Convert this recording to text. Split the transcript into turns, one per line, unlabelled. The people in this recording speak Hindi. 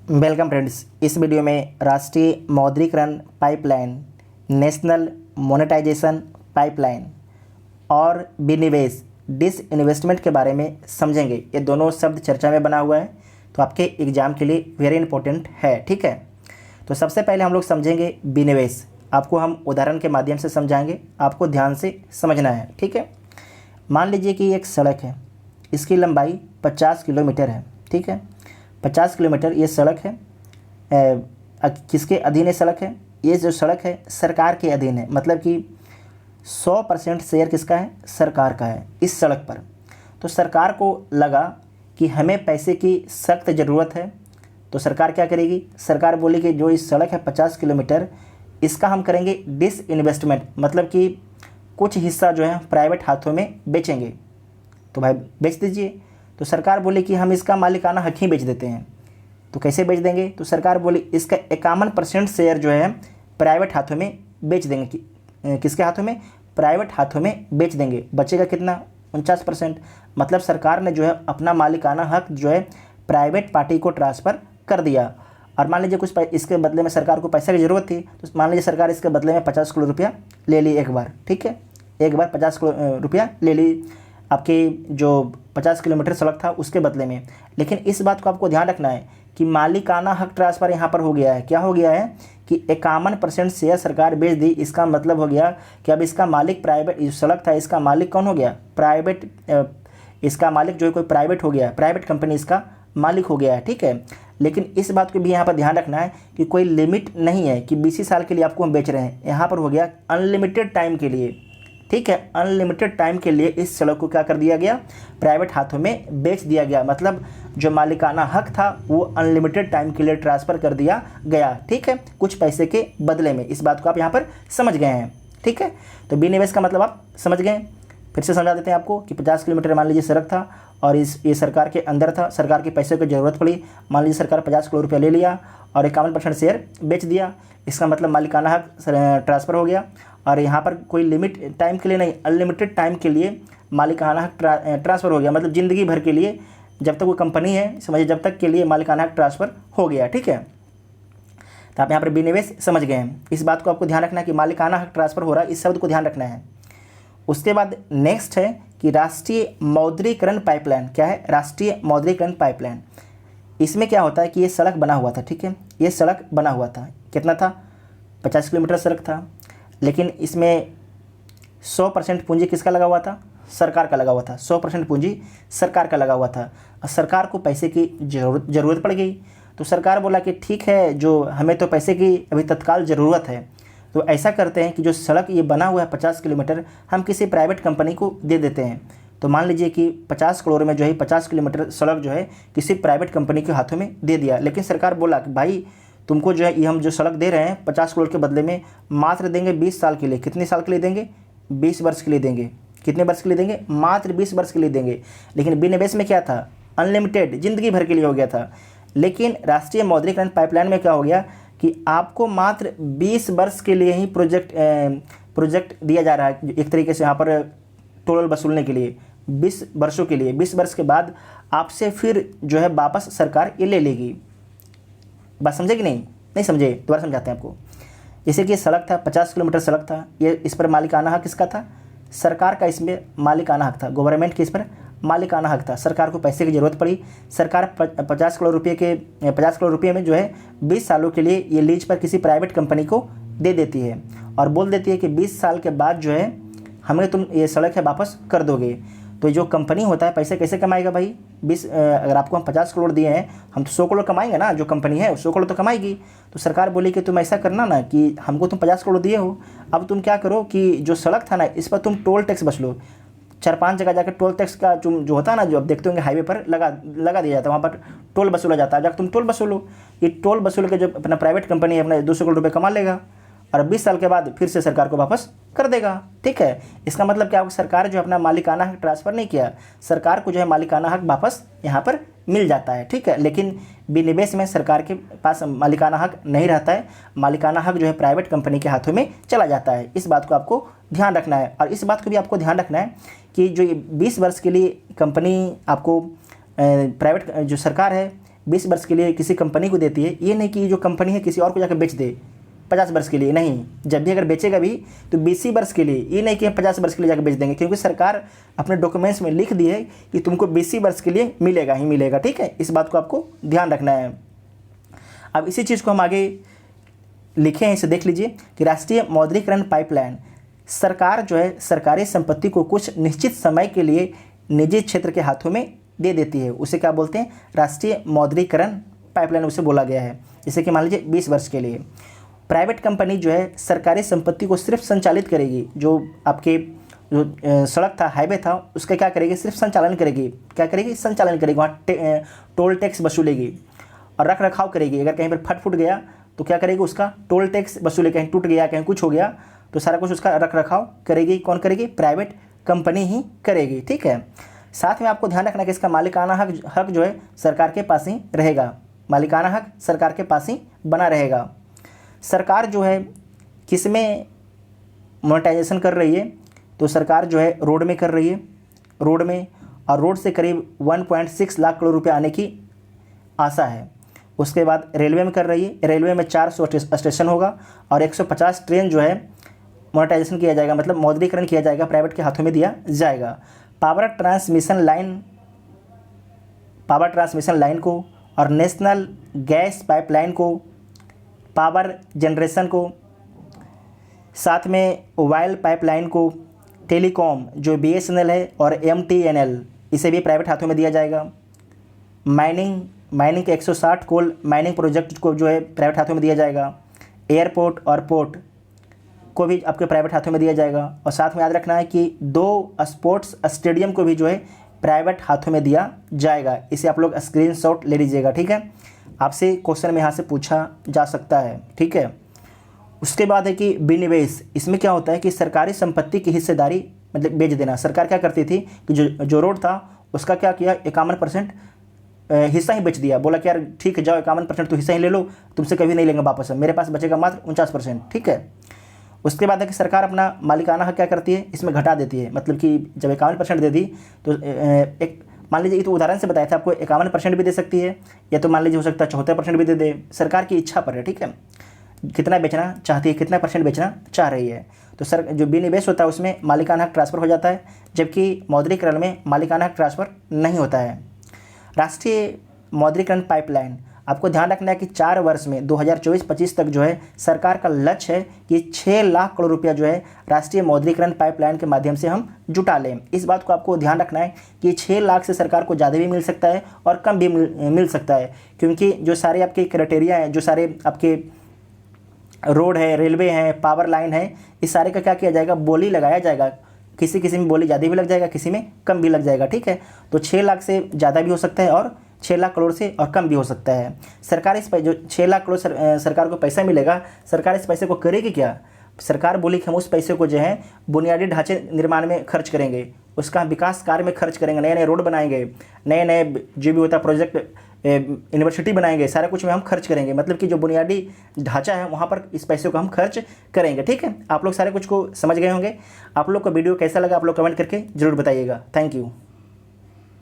Welcome friends. इस वीडियो में राष्ट्रीय मौद्रीकरण पाइपलाइन, नेशनल मोनेटाइजेशन पाइपलाइन और विनिवेश डिसइन्वेस्टमेंट के बारे में समझेंगे। ये दोनों शब्द चर्चा में बना हुआ है, तो आपके एग्जाम के लिए वेरी इंपॉर्टेंट है। ठीक है, तो सबसे पहले हम लोग समझेंगे विनिवेश। आपको हम उदाहरण के माध्यम से समझाएंगे, आपको ध्यान से समझना है। ठीक है, मान लीजिए कि एक सड़क है, इसकी लंबाई 50 किलोमीटर है। ठीक है, 50 किलोमीटर ये सड़क है। किसके अधीन ये सड़क है? ये जो सड़क है सरकार के अधीन है, मतलब कि 100% शेयर किसका है? सरकार का है इस सड़क पर। तो सरकार को लगा कि हमें पैसे की सख्त ज़रूरत है, तो सरकार क्या करेगी? सरकार बोली कि जो इस सड़क है 50 किलोमीटर, इसका हम करेंगे डिसइन्वेस्टमेंट, मतलब कि कुछ हिस्सा जो है प्राइवेट हाथों में बेचेंगे। तो भाई बेच दीजिए। तो सरकार बोली कि हम इसका मालिकाना हक ही बेच देते हैं। तो कैसे बेच देंगे? तो सरकार बोली इसका 51% शेयर जो है प्राइवेट हाथों में बेच देंगे। किसके हाथों में? प्राइवेट हाथों में बेच देंगे। बचेगा कितना? 49%। मतलब सरकार ने जो है अपना मालिकाना हक जो है प्राइवेट पार्टी को ट्रांसफ़र कर दिया। और मान लीजिए कुछ इसके बदले में सरकार को पैसे की ज़रूरत थी, तो मान लीजिए सरकार इसके बदले में 50 करोड़ रुपया ले ली एक बार। ठीक है, एक बार 50 करोड़ रुपया ले ली आपकी जो 50 किलोमीटर सड़क था उसके बदले में। लेकिन इस बात को आपको ध्यान रखना है कि मालिकाना हक ट्रांसफ़र यहाँ पर हो गया है। क्या हो गया है कि 51% शेयर सरकार बेच दी। इसका मतलब हो गया कि अब इसका मालिक प्राइवेट, जो सड़क था इसका मालिक कौन हो गया? प्राइवेट। इसका मालिक जो है कोई प्राइवेट हो गया, प्राइवेट कंपनी इसका मालिक हो गया है। ठीक है, लेकिन इस बात को भी यहाँ पर ध्यान रखना है कि कोई लिमिट नहीं है कि 20 साल के लिए आपको हम बेच रहे हैं। यहाँ पर हो गया अनलिमिटेड टाइम के लिए। ठीक है, अनलिमिटेड टाइम के लिए इस सड़क को क्या कर दिया गया? प्राइवेट हाथों में बेच दिया गया। मतलब जो मालिकाना हक था वो अनलिमिटेड टाइम के लिए ट्रांसफ़र कर दिया गया। ठीक है, कुछ पैसे के बदले में। इस बात को आप यहाँ पर समझ गए हैं। ठीक है, तो विनिवेश का मतलब आप समझ गए। फिर से समझा देते हैं आपको कि 50 किलोमीटर मान लीजिए सड़क था और ये सरकार के अंदर था। सरकार के पैसे की ज़रूरत पड़ी, मान लीजिए सरकार 50 करोड़ रुपया ले लिया और 51% शेयर बेच दिया। इसका मतलब मालिकाना हक ट्रांसफ़र हो गया। और यहाँ पर कोई लिमिट टाइम के लिए नहीं, अनलिमिटेड टाइम के लिए मालिकाना हक ट्रांसफ़र हो गया। मतलब ज़िंदगी भर के लिए, जब तक वो कंपनी है समझिए, जब तक के लिए मालिकाना हक ट्रांसफ़र हो गया। ठीक है, तो आप यहाँ पर विनिवेश समझ गए हैं। इस बात को आपको ध्यान रखना है कि मालिकाना हक ट्रांसफ़र हो रहा है, इस शब्द को ध्यान रखना है। उसके बाद नेक्स्ट है कि राष्ट्रीय मौद्रीकरण पाइपलाइन। क्या है? राष्ट्रीय मौद्रीकरण पाइपलाइन। इसमें क्या होता है कि ये सड़क बना हुआ था। ठीक है, ये सड़क बना हुआ था, कितना था? 50 किलोमीटर सड़क था, लेकिन इसमें 100% पूंजी किसका लगा हुआ था? सरकार का लगा हुआ था। 100% पूंजी सरकार का लगा हुआ था। और सरकार को पैसे की ज़रूरत पड़ गई, तो सरकार बोला कि ठीक है, जो हमें तो पैसे की अभी तत्काल ज़रूरत है, तो ऐसा करते हैं कि जो सड़क ये बना हुआ है 50 किलोमीटर, हम किसी प्राइवेट कंपनी को दे देते हैं। तो मान लीजिए कि 50 करोड़ में जो है 50 किलोमीटर सड़क जो है किसी प्राइवेट कंपनी के हाथों में दे दिया। लेकिन सरकार बोला कि भाई तुमको जो है ये हम जो सड़क दे रहे हैं 50 करोड़ के बदले में मात्र देंगे 20 साल के लिए। कितने साल के लिए देंगे? 20 वर्ष के लिए देंगे। कितने वर्ष के लिए देंगे? मात्र 20 वर्ष के लिए देंगे। लेकिन विनिवेश में क्या था? अनलिमिटेड, ज़िंदगी भर के लिए हो गया था। लेकिन राष्ट्रीय मौद्रीकरण पाइपलाइन में क्या हो गया कि आपको मात्र 20 वर्ष के लिए ही प्रोजेक्ट दिया जा रहा है। एक तरीके से यहाँ पर टोल वसूलने के लिए 20 वर्षों के लिए। 20 वर्ष के बाद आपसे फिर जो है वापस सरकार ये ले लेगी। बात समझे कि नहीं समझे? दोबारा समझाते हैं आपको। जैसे कि सड़क था, 50 किलोमीटर सड़क था, ये इस पर मालिकाना हक किसका था? सरकार का इसमें मालिकाना हक था। गवर्नमेंट के इस पर मालिकाना हक था। सरकार को पैसे की ज़रूरत पड़ी। सरकार 50 करोड़ रुपये में जो है 20 सालों के लिए ये लीज पर किसी प्राइवेट कंपनी को दे देती है और बोल देती है कि 20 साल के बाद जो है हमें तुम ये सड़क है वापस कर दोगे। तो जो कंपनी होता है पैसे कैसे कमाएगा भाई? अगर आपको हम 50 करोड़ दिए हैं, हम तो 100 करोड़ कमाएंगे ना। जो कंपनी है 100 करोड़ तो कमाएगी। तो सरकार बोली कि तुम ऐसा करना ना कि हमको तुम 50 करोड़ दिए हो, अब तुम क्या करो कि जो सड़क था ना इस पर तुम टोल टैक्स बस लो। 4-5 जगह जाकर टोल टैक्स का जो होता है ना, जो आप देखते होंगे हाईवे पर लगा दिया जाता है, वहाँ पर टोल वसूला जाता है। जाकर तुम टोल वसूलो। ये टोल वसूल के जो अपना प्राइवेट कंपनी है अपना 200 करोड़ रुपये कमा लेगा और 20 साल के बाद फिर से सरकार को वापस कर देगा। ठीक है, इसका मतलब क्या होगा? सरकार जो अपना मालिकाना हक ट्रांसफ़र नहीं किया, सरकार को जो है मालिकाना हक वापस यहाँ पर मिल जाता है। ठीक है, लेकिन विनिवेश में सरकार के पास मालिकाना हक नहीं रहता है। मालिकाना हक जो है प्राइवेट कंपनी के हाथों में चला जाता है। इस बात को आपको ध्यान रखना है। और इस बात को भी आपको ध्यान रखना है कि जो 20 वर्ष के लिए कंपनी आपको प्राइवेट जो सरकार है 20 वर्ष के लिए किसी कंपनी को देती है, ये नहीं कि जो कंपनी है किसी और को जाकर बेच दे 50 वर्ष के लिए, नहीं। जब भी अगर बेचेगा भी तो 20 वर्ष के लिए, ये नहीं कि 50 वर्ष के लिए जाकर बेच देंगे, क्योंकि सरकार अपने डॉक्यूमेंट्स में लिख दी है कि तुमको 20 वर्ष के लिए मिलेगा ही मिलेगा, ठीक है। इस बात को आपको ध्यान रखना है। अब इसी चीज़ को हम आगे लिखे हैं, इसे देख लीजिए कि राष्ट्रीय मौद्रीकरण पाइपलाइन, सरकार जो है सरकारी संपत्ति को कुछ निश्चित समय के लिए निजी क्षेत्र के हाथों में दे देती है, उसे क्या बोलते हैं, राष्ट्रीय मौद्रीकरण पाइपलाइन उसे बोला गया है। जैसे कि मान लीजिए 20 वर्ष के लिए प्राइवेट कंपनी जो है सरकारी संपत्ति को सिर्फ संचालित करेगी, जो आपके जो सड़क था, हाईवे था, उसका क्या करेगी, सिर्फ संचालन करेगी। क्या करेगी, संचालन करेगी, वहाँ टोल टैक्स वसूलेगी और रख रखाव करेगी। अगर कहीं पर फट फुट गया तो क्या करेगी, उसका टोल टैक्स वसूलेगी। कहीं टूट गया, कहीं कुछ हो गया तो सारा कुछ उसका रख रखाव करेगी। कौन करेगी, प्राइवेट कंपनी ही करेगी, ठीक है। साथ में आपको ध्यान रखना कि इसका मालिकाना हक जो है सरकार के पास ही रहेगा, मालिकाना हक सरकार के पास ही बना रहेगा। सरकार जो है किस में मोनेटाइजेशन कर रही है, तो सरकार जो है रोड में कर रही है, रोड में, और रोड से करीब 1.6 लाख करोड़ रुपए आने की आशा है। उसके बाद रेलवे में कर रही है, रेलवे में 400 स्टेशन होगा और 150 ट्रेन जो है मोनेटाइजेशन किया जाएगा, मतलब मौद्रीकरण किया जाएगा, प्राइवेट के हाथों में दिया जाएगा। पावर ट्रांसमिशन लाइन को और नेशनल गैस पाइपलाइन को, पावर जनरेशन को, साथ में ऑयल पाइपलाइन को, टेलीकॉम जो BSNL है और MTNL, इसे भी प्राइवेट हाथों में दिया जाएगा। माइनिंग के 160 कोल माइनिंग प्रोजेक्ट को जो है प्राइवेट हाथों में दिया जाएगा। एयरपोर्ट और पोर्ट को भी आपके प्राइवेट हाथों में दिया जाएगा। और साथ में याद रखना है कि 2 स्पोर्ट्स स्टेडियम को भी जो है प्राइवेट हाथों में दिया जाएगा। इसे आप लोग स्क्रीनशॉट ले लीजिएगा, ठीक है। आपसे क्वेश्चन में यहाँ से पूछा जा सकता है, ठीक है। उसके बाद है कि विनिवेश, इसमें क्या होता है कि सरकारी संपत्ति की हिस्सेदारी मतलब बेच देना। सरकार क्या करती थी कि जो रोड था उसका क्या किया, 51% हिस्सा ही बेच दिया। बोला कि यार ठीक है, जाओ 51% तो हिस्सा ही ले लो, तुमसे कभी नहीं लेंगे वापस, मेरे पास बचेगा मात्र 49%, ठीक है। उसके बाद है कि सरकार अपना मालिकाना हक क्या करती है, इसमें घटा देती है। मतलब कि जब 51% दे दी तो एक मान लीजिए, ये तो उदाहरण से बताया था आपको, 51% भी दे सकती है, या तो मान लीजिए हो सकता है 74% भी दे दे, सरकार की इच्छा पर है, ठीक है। कितना बेचना चाहती है, कितना % बेचना चाह रही है। तो सर जो विनिवेश होता है उसमें मालिकाना हक ट्रांसफ़र हो जाता है, जबकि मौद्रीकरण में मालिकाना हक ट्रांसफ़र नहीं होता है। राष्ट्रीय मौद्रीकरण पाइपलाइन, आपको ध्यान रखना है कि 4 वर्ष में 2024-25 तक जो है सरकार का लक्ष्य है कि 6 लाख करोड़ रुपया जो है राष्ट्रीय मौद्रीकरण पाइपलाइन के माध्यम से हम जुटा लें। इस बात को आपको ध्यान रखना है कि 6 लाख से सरकार को ज़्यादा भी मिल सकता है और कम भी मिल सकता है, क्योंकि जो सारे आपके क्राइटेरिया हैं, जो सारे आपके रोड है, रेलवे है, पावर लाइन है, इस सारे का क्या किया जाएगा, बोली लगाया जाएगा। किसी में बोली ज़्यादा भी लग जाएगा, किसी में कम भी लग जाएगा, ठीक है। तो 6 लाख से ज़्यादा भी हो सकता है और 6 लाख करोड़ से और कम भी हो सकता है। सरकार इस जो 6 लाख करोड़ सरकार को पैसा मिलेगा, सरकार इस पैसे को करेगी क्या, सरकार बोली कि हम उस पैसे को जो है बुनियादी ढांचे निर्माण में खर्च करेंगे, उसका विकास कार्य में खर्च करेंगे, नए नए रोड बनाएंगे, नए जो भी होता है प्रोजेक्ट, यूनिवर्सिटी बनाएंगे, सारा कुछ में हम खर्च करेंगे। मतलब कि जो बुनियादी ढांचा है वहाँ पर इस पैसे को हम खर्च करेंगे, ठीक है। आप लोग सारे कुछ को समझ गए होंगे। आप लोग को वीडियो कैसा लगा आप लोग कमेंट करके जरूर बताइएगा। Thank you.